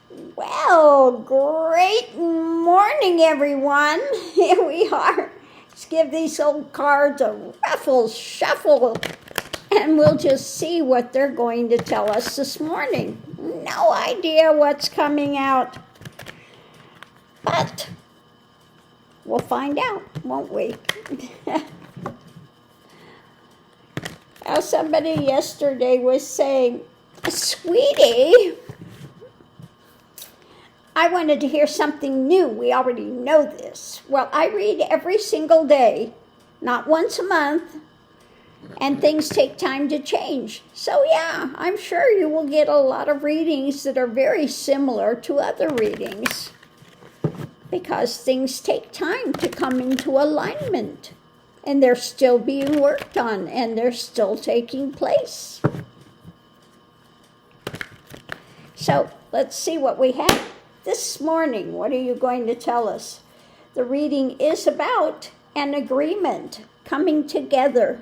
Well, great morning, everyone. Here we are. Let's give these old cards a ruffle, shuffle, and we'll just see what they're going to tell us this morning. No idea what's coming out, but we'll find out, won't we? Now, somebody yesterday was saying, "Sweetie, I wanted to hear something new. We already know this." Well, I read every single day, not once a month, and things take time to change. So yeah, I'm sure you will get a lot of readings that are very similar to other readings because things take time to come into alignment, and they're still being worked on, and they're still taking place. So let's see what we have. This morning, what are you going to tell us? The reading is about an agreement coming together.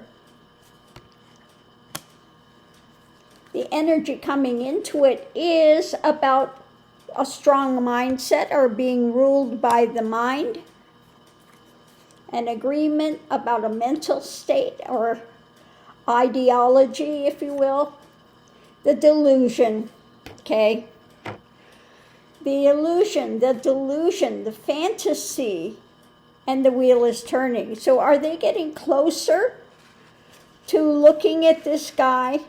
The energy coming into it is about a strong mindset or being ruled by the mind. An agreement about a mental state or ideology, if you will. The delusion, okay? The illusion, the delusion, the fantasy, and the wheel is turning. So are they getting closer to looking at this guy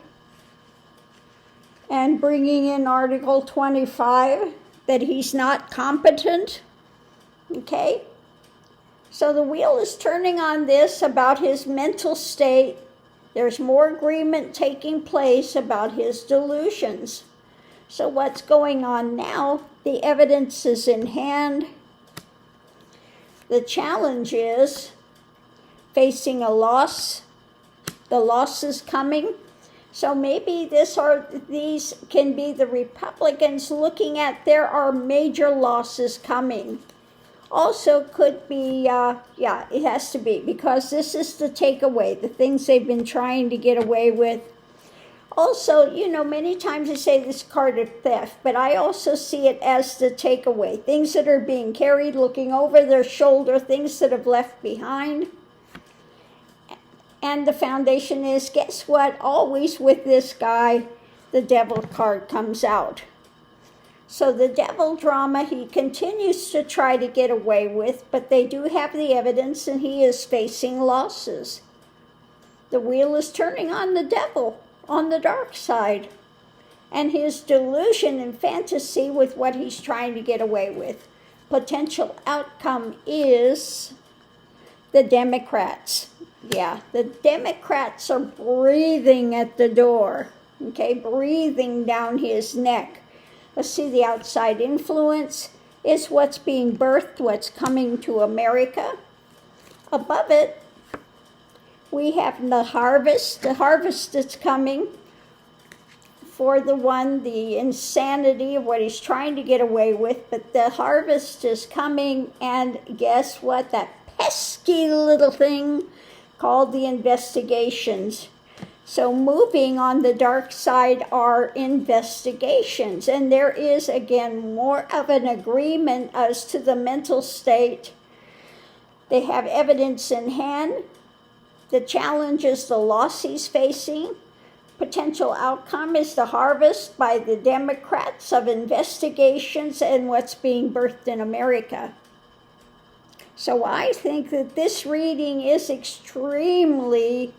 and bringing in Article 25, that he's not competent? Okay? So the wheel is turning on this about his mental state. There's more agreement taking place about his delusions. So what's going on now? The evidence is in hand. The challenge is facing a loss. The loss is coming. So maybe these can be the Republicans looking at there are major losses coming. Also could be, it has to be, because this is the takeaway, the things they've been trying to get away with. Also, many times I say this card of theft, but I also see it as the takeaway. Things that are being carried, looking over their shoulder, things that have left behind. And the foundation is, guess what? Always with this guy, the devil card comes out. So the devil drama, he continues to try to get away with, but they do have the evidence and he is facing losses. The wheel is turning on the devil, on the dark side, and his delusion and fantasy with what he's trying to get away with. Potential outcome is the Democrats. Yeah, the Democrats are breathing at the door, okay, breathing down his neck. Let's see, the outside influence is what's being birthed, what's coming to America. Above it, we have the harvest that's coming for the insanity of what he's trying to get away with, but the harvest is coming, and guess what? That pesky little thing called the investigations. So moving on the dark side are investigations, and there is, again, more of an agreement as to the mental state. They have evidence in hand. The challenge is the loss he's facing. Potential outcome is the harvest by the Democrats of investigations and what's being birthed in America. So I think that this reading is extremely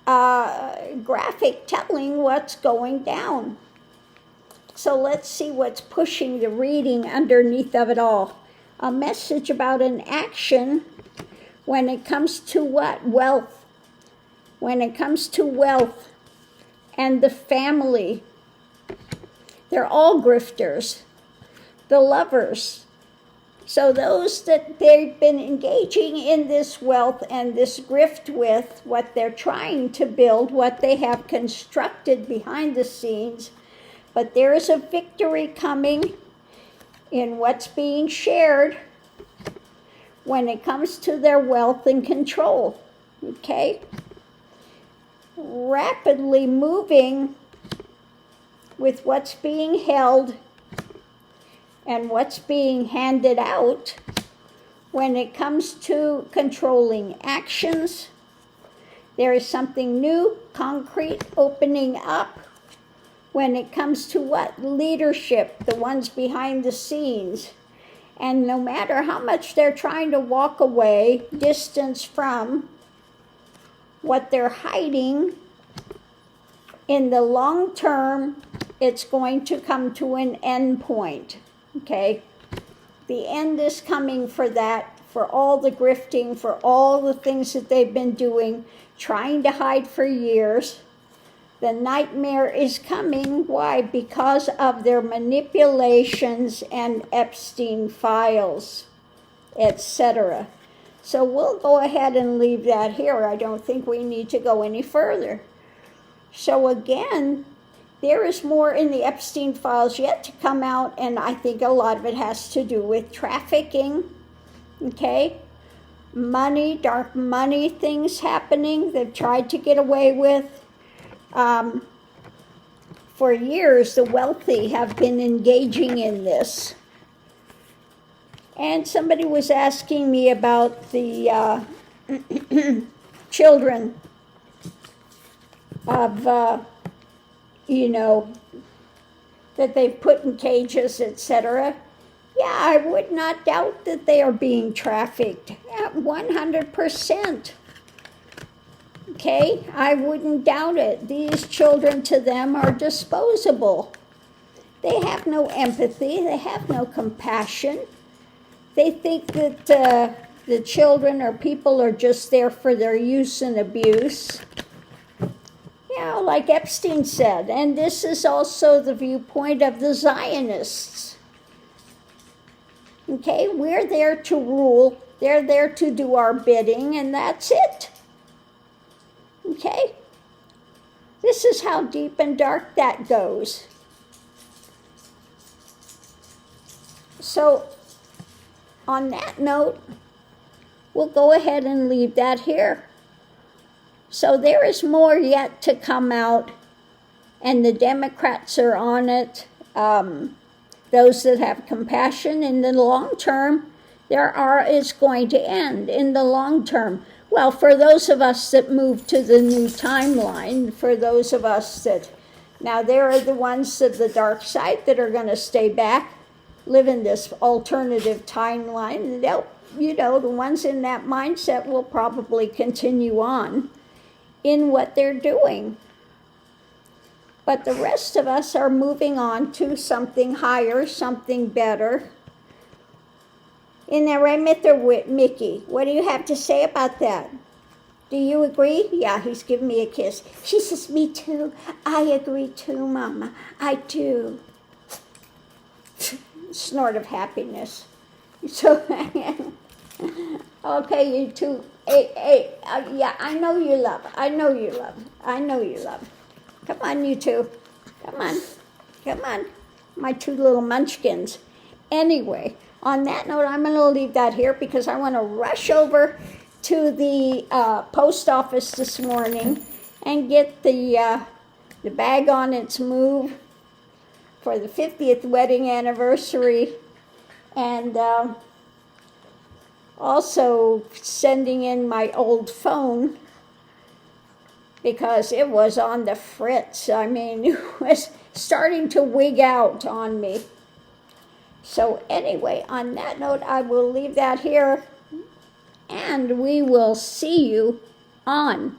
graphic, telling what's going down. So let's see what's pushing the reading underneath of it all. A message about an action when it comes to what? Wealth. When it comes to wealth and the family, they're all grifters. The lovers. So those that they've been engaging in this wealth and this grift with, what they're trying to build, what they have constructed behind the scenes, but there is a victory coming in what's being shared when it comes to their wealth and control, okay? Rapidly moving with what's being held and what's being handed out when it comes to controlling actions. There is something new, concrete, opening up when it comes to what? Leadership, the ones behind the scenes. And no matter how much they're trying to walk away, distance from what they're hiding, in the long term, it's going to come to an end point, okay? The end is coming for that, for all the grifting, for all the things that they've been doing, trying to hide for years. The nightmare is coming. Why? Because of their manipulations and Epstein files, etc. So we'll go ahead and leave that here. I don't think we need to go any further. So again, there is more in the Epstein files yet to come out, and I think a lot of it has to do with trafficking, okay? Money, dark money things happening they've tried to get away with. For years, the wealthy have been engaging in this. And somebody was asking me about the children of, that they've put in cages, etc. Yeah, I would not doubt that they are being trafficked at 100%. Okay, I wouldn't doubt it. These children to them are disposable. They have no empathy. They have no compassion. They think that the children or people are just there for their use and abuse. Like Epstein said, and this is also the viewpoint of the Zionists. Okay, we're there to rule. They're there to do our bidding, and that's it. Okay? This is how deep and dark that goes. So, on that note, we'll go ahead and leave that here. So there is more yet to come out, and the Democrats are on it. Those that have compassion in the long term, it's going to end in the long term. Well, for those of us that move to the new timeline, for those of us that, now there are the ones of the dark side that are going to stay back, live in this alternative timeline. The ones in that mindset will probably continue on in what they're doing. But the rest of us are moving on to something higher, something better. Isn't that right, Mickey? What do you have to say about that? Do you agree? Yeah, he's giving me a kiss. She says, me too. I agree too, Mama. I do. Snort of happiness. So, okay, you two. Hey, yeah, I know you love. Come on, you two. Come on. My two little munchkins. Anyway, on that note, I'm going to leave that here because I want to rush over to the post office this morning and get the bag on its move for the 50th wedding anniversary, and also sending in my old phone because it was on the fritz. I mean, it was starting to wig out on me. So anyway, on that note, I will leave that here, and we will see you online.